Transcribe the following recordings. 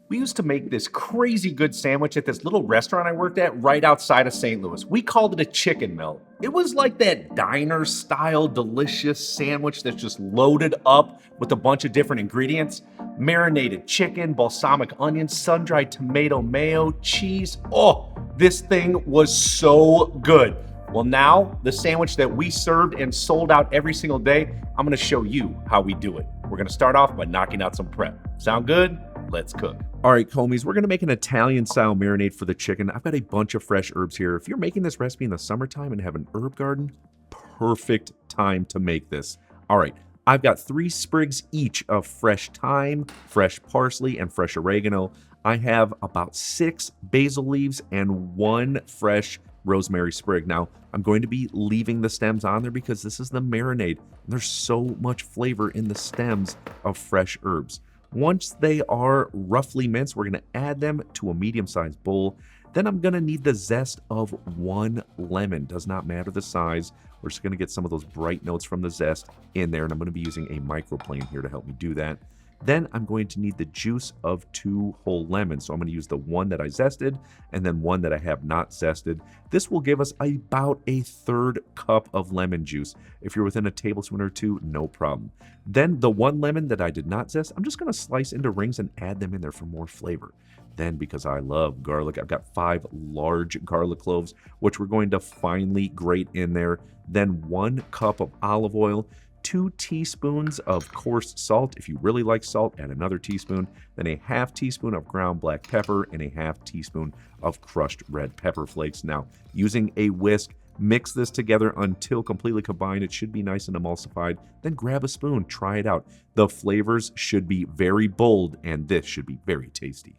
We used to make this crazy good sandwich at this little restaurant I worked at right outside of St. Louis. We called it a chicken melt. It was like that diner style delicious sandwich that's just loaded up with a bunch of different ingredients. Marinated chicken, balsamic onions, sun-dried tomato mayo, cheese. Oh, this thing was so good. Well, now the sandwich that we served and sold out every single day, I'm gonna show you how we do it. We're gonna start off by knocking out some prep. Sound good? Let's cook. All right, Comies, we're gonna make an Italian-style marinade for the chicken. I've got a bunch of fresh herbs here. If you're making this recipe in the summertime and have an herb garden, perfect time to make this. All right, I've got 3 sprigs each of fresh thyme, fresh parsley, and fresh oregano. I have about 6 basil leaves and 1 fresh rosemary sprig. Now, I'm going to be leaving the stems on there because this is the marinade. There's so much flavor in the stems of fresh herbs. Once they are roughly minced, we're going to add them to a medium-sized bowl. Then I'm going to need the zest of 1 lemon. Does not matter the size. We're just going to get some of those bright notes from the zest in there, and I'm going to be using a microplane here to help me do that. Then I'm going to need the juice of 2 whole lemons. So I'm going to use the one that I zested and then one that I have not zested. This will give us about a 1/3 cup of lemon juice. If you're within a tablespoon or 2, no problem. Then the 1 lemon that I did not zest, I'm just going to slice into rings and add them in there for more flavor. Then, because I love garlic, I've got 5 large garlic cloves, which we're going to finely grate in there. Then 1 cup of olive oil, 2 teaspoons of coarse salt. If you really like salt, add another teaspoon. Then a 1/2 teaspoon of ground black pepper and a 1/2 teaspoon of crushed red pepper flakes. Now, using a whisk, mix this together until completely combined. It should be nice and emulsified. Then grab a spoon, try it out. The flavors should be very bold, and this should be very tasty.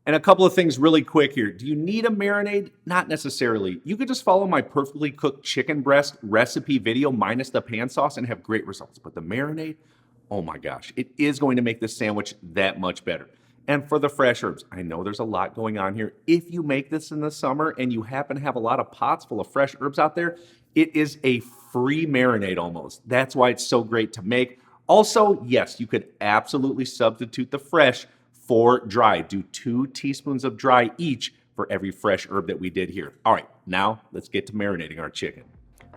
And a couple of things really quick here. Do you need a marinade? Not necessarily. You could just follow my perfectly cooked chicken breast recipe video minus the pan sauce and have great results. But the marinade, oh my gosh, it is going to make this sandwich that much better. And for the fresh herbs, I know there's a lot going on here. If you make this in the summer and you happen to have a lot of pots full of fresh herbs out there, it is a free marinade almost. That's why it's so great to make. Also, yes, you could absolutely substitute the fresh for dry. Do 2 teaspoons of dry each for every fresh herb that we did here. All right, now let's get to marinating our chicken.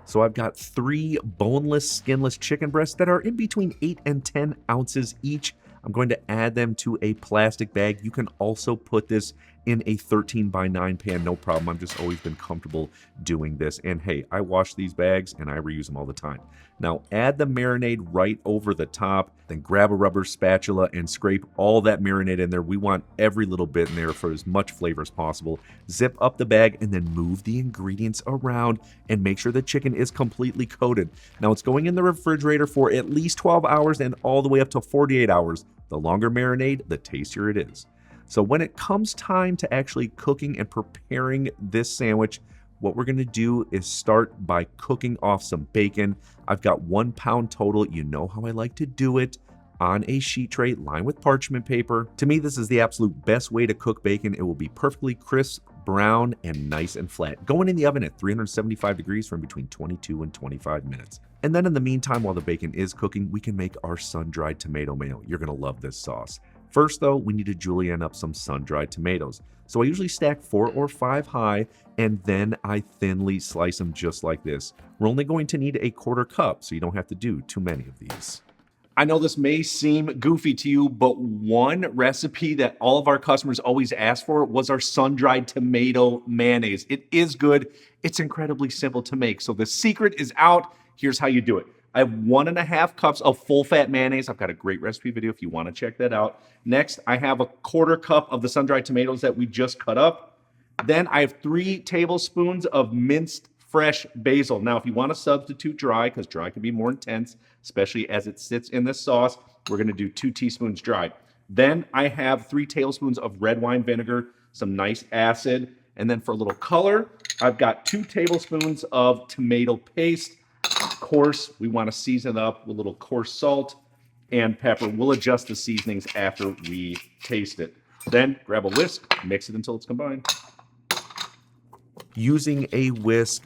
So I've got 3 boneless, skinless chicken breasts that are in between 8 and 10 ounces each. I'm going to add them to a plastic bag. You can also put this in a 13x9 pan, no problem. I've just always been comfortable doing this. And hey, I wash these bags and I reuse them all the time. Now add the marinade right over the top, then grab a rubber spatula and scrape all that marinade in there. We want every little bit in there for as much flavor as possible. Zip up the bag and then move the ingredients around and make sure the chicken is completely coated. Now it's going in the refrigerator for at least 12 hours and all the way up to 48 hours. The longer marinade, the tastier it is. So when it comes time to actually cooking and preparing this sandwich, what we're gonna do is start by cooking off some bacon. I've got 1 pound total. You know how I like to do it. On a sheet tray lined with parchment paper. To me, this is the absolute best way to cook bacon. It will be perfectly crisp, brown, and nice and flat. Going in the oven at 375 degrees for between 22 and 25 minutes. And then in the meantime, while the bacon is cooking, we can make our sun-dried tomato mayo. You're gonna love this sauce. First though, we need to julienne up some sun-dried tomatoes. So I usually stack 4 or 5 high, and then I thinly slice them just like this. We're only going to need a 1/4 cup, so you don't have to do too many of these. I know this may seem goofy to you, but one recipe that all of our customers always ask for was our sun-dried tomato mayonnaise. It is good. It's incredibly simple to make. So the secret is out. Here's how you do it. I have 1.5 cups of full-fat mayonnaise. I've got a great recipe video if you want to check that out. Next, I have a 1/4 cup of the sun-dried tomatoes that we just cut up. Then I have 3 tablespoons of minced fresh basil. Now, if you want to substitute dry, because dry can be more intense, especially as it sits in this sauce, we're going to do 2 teaspoons dry. Then I have 3 tablespoons of red wine vinegar, some nice acid, and then for a little color, I've got 2 tablespoons of tomato paste. Of course, we want to season it up with a little coarse salt and pepper. We'll adjust the seasonings after we taste it. Then grab a whisk, mix it until it's combined. Using a whisk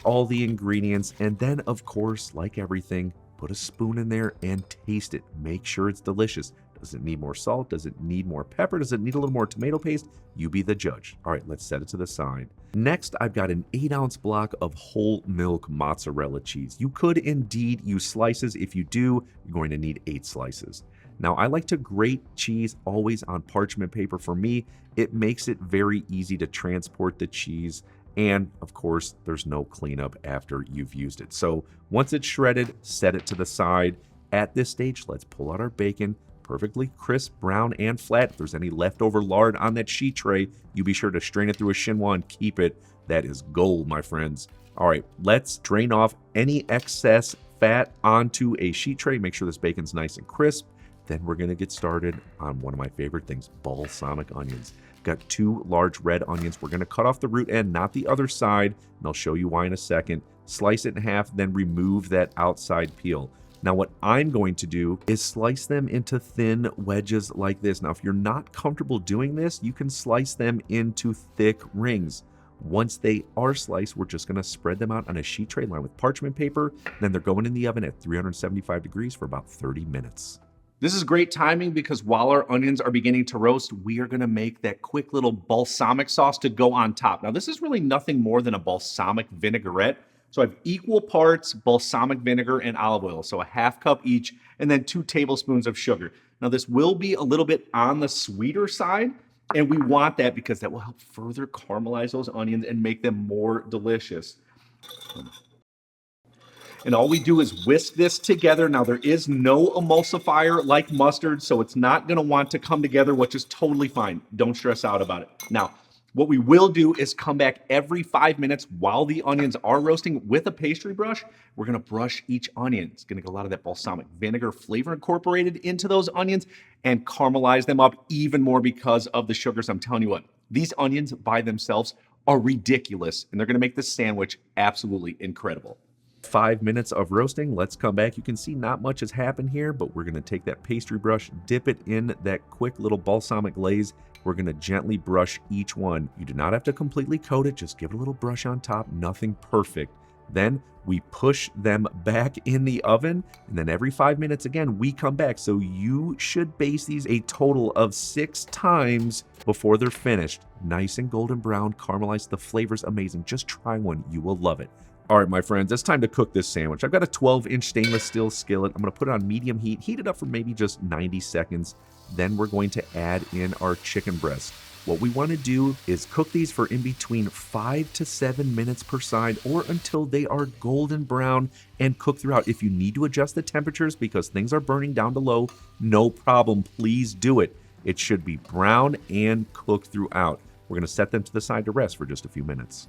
all the ingredients, and then of course, like everything, put a spoon in there and taste it. Make sure it's delicious. Does it need more salt? Does it need more pepper? Does it need a little more tomato paste? You be the judge. All right, let's set it to the side. Next, I've got an 8-ounce block of whole milk mozzarella cheese. You could indeed use slices. If you do, you're going to need 8 slices. Now, I like to grate cheese always on parchment paper. For me, it makes it very easy to transport the cheese. And of course, there's no cleanup after you've used it. So once it's shredded, set it to the side. At this stage, let's pull out our bacon. Perfectly crisp, brown, and flat. If there's any leftover lard on that sheet tray, you be sure to strain it through a chinois and keep it. That is gold, my friends. All right, let's drain off any excess fat onto a sheet tray. Make sure this bacon's nice and crisp. Then we're gonna get started on one of my favorite things, balsamic onions. Got 2 large red onions. We're gonna cut off the root end, not the other side, and I'll show you why in a second. Slice it in half, then remove that outside peel. Now what I'm going to do is slice them into thin wedges like this. Now if you're not comfortable doing this, you can slice them into thick rings. Once they are sliced, we're just gonna spread them out on a sheet tray lined with parchment paper. Then they're going in the oven at 375 degrees for about 30 minutes. This is great timing because while our onions are beginning to roast, we are gonna make that quick little balsamic sauce to go on top. Now this is really nothing more than a balsamic vinaigrette. So I have equal parts balsamic vinegar and olive oil, so a ½ cup each, and then 2 tablespoons of sugar. Now this will be a little bit on the sweeter side, and we want that because that will help further caramelize those onions and make them more delicious. And all we do is whisk this together. Now there is no emulsifier like mustard, so it's not gonna want to come together, which is totally fine. Don't stress out about it. Now, what we will do is come back every 5 minutes while the onions are roasting with a pastry brush. We're gonna brush each onion. It's gonna get a lot of that balsamic vinegar flavor incorporated into those onions and caramelize them up even more because of the sugars. I'm telling you what, these onions by themselves are ridiculous, and they're gonna make this sandwich absolutely incredible. 5 minutes of roasting. Let's come back. You can see not much has happened here, but we're gonna take that pastry brush, dip it in that quick little balsamic glaze. We're gonna gently brush each one. You do not have to completely coat it, just give it a little brush on top, nothing perfect. Then we push them back in the oven, and then every 5 minutes again, we come back. So you should baste these a total of 6 times before they're finished. Nice and golden brown, caramelized, the flavor's amazing. Just try one, you will love it. All right, my friends, it's time to cook this sandwich. I've got a 12-inch stainless steel skillet. I'm gonna put it on medium heat, heat it up for maybe just 90 seconds. Then we're going to add in our chicken breast. What we wanna do is cook these for in between 5 to 7 minutes per side or until they are golden brown and cook throughout. If you need to adjust the temperatures because things are burning down to low, no problem, please do it. It should be brown and cooked throughout. We're gonna set them to the side to rest for just a few minutes.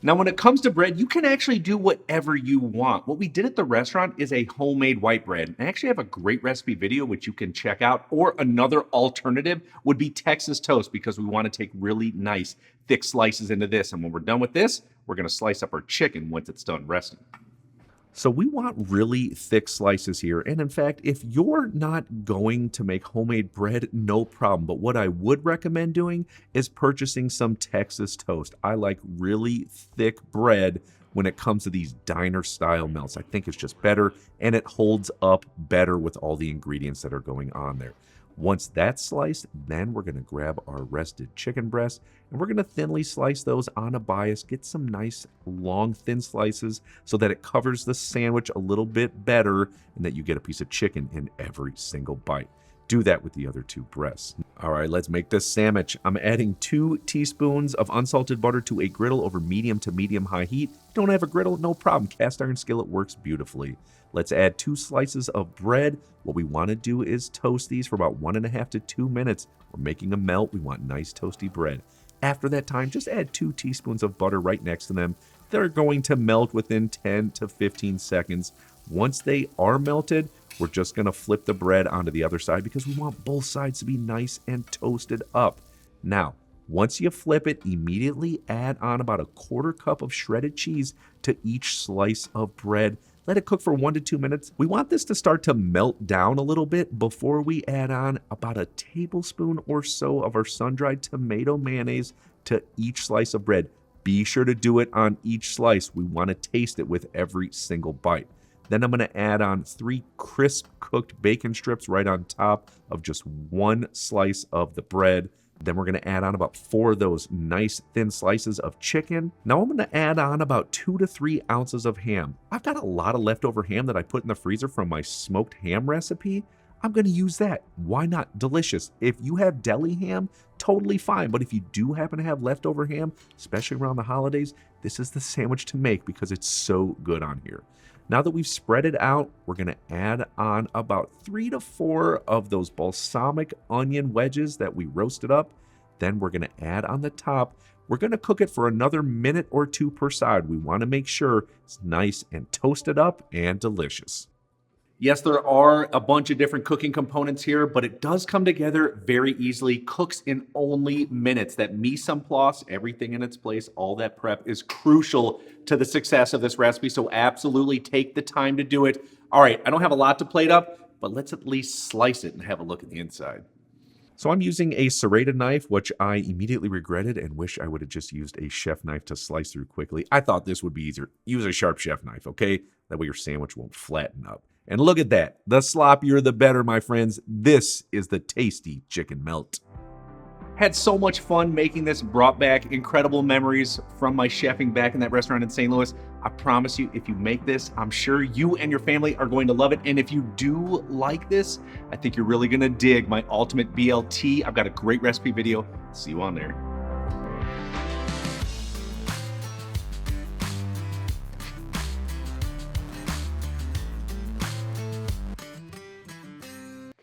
Now, when it comes to bread, you can actually do whatever you want. What we did at the restaurant is a homemade white bread. I actually have a great recipe video which you can check out, or another alternative would be Texas toast because we want to take really nice thick slices into this. And when we're done with this, we're gonna slice up our chicken once it's done resting. So we want really thick slices here. And in fact, if you're not going to make homemade bread, no problem. But what I would recommend doing is purchasing some Texas toast. I like really thick bread when it comes to these diner style melts. I think it's just better and it holds up better with all the ingredients that are going on there. Once that's sliced, then we're gonna grab our rested chicken breast and we're gonna thinly slice those on a bias, get some nice long thin slices so that it covers the sandwich a little bit better and that you get a piece of chicken in every single bite. Do that with the other 2 breasts. All right, let's make this sandwich. I'm adding 2 teaspoons of unsalted butter to a griddle over medium to medium high heat. Don't have a griddle? No problem. Cast iron skillet works beautifully. Let's add 2 slices of bread. What we want to do is toast these for about 1.5 to 2 minutes. We're making a melt. We want nice toasty bread. After that time, just add 2 teaspoons of butter right next to them. They're going to melt within 10 to 15 seconds. Once they are melted, we're just going to flip the bread onto the other side because we want both sides to be nice and toasted up. Now, once you flip it, immediately add on about a 1/4 cup of shredded cheese to each slice of bread. Let it cook for 1 to 2 minutes. We want this to start to melt down a little bit before we add on about a tablespoon or so of our sun-dried tomato mayonnaise to each slice of bread. Be sure to do it on each slice. We want to taste it with every single bite. Then I'm gonna add on 3 crisp cooked bacon strips right on top of just 1 slice of the bread. Then we're gonna add on about 4 of those nice thin slices of chicken. Now I'm gonna add on about 2 to 3 ounces of ham. I've got a lot of leftover ham that I put in the freezer from my smoked ham recipe. I'm gonna use that. Why not? Delicious. If you have deli ham, totally fine. But if you do happen to have leftover ham, especially around the holidays, this is the sandwich to make because it's so good on here. Now that we've spread it out, we're gonna add on about 3 to 4 of those balsamic onion wedges that we roasted up. Then we're gonna add on the top. We're gonna cook it for another minute or 2 per side. We wanna make sure it's nice and toasted up and delicious. Yes, there are a bunch of different cooking components here, but it does come together very easily. Cooks in only minutes. That mise en place, everything in its place, all that prep is crucial to the success of this recipe. So absolutely take the time to do it. All right, I don't have a lot to plate up, but let's at least slice it and have a look at the inside. So I'm using a serrated knife, which I immediately regretted and wish I would have just used a chef knife to slice through quickly. I thought this would be easier. Use a sharp chef knife, okay? That way your sandwich won't flatten up. And look at that. The sloppier the better, my friends. This is the tasty chicken melt. Had so much fun making this, brought back incredible memories from my chefing back in that restaurant in St. Louis. I promise you, if you make this, I'm sure you and your family are going to love it. And if you do like this, I think you're really gonna dig my ultimate BLT. I've got a great recipe video. See you on there.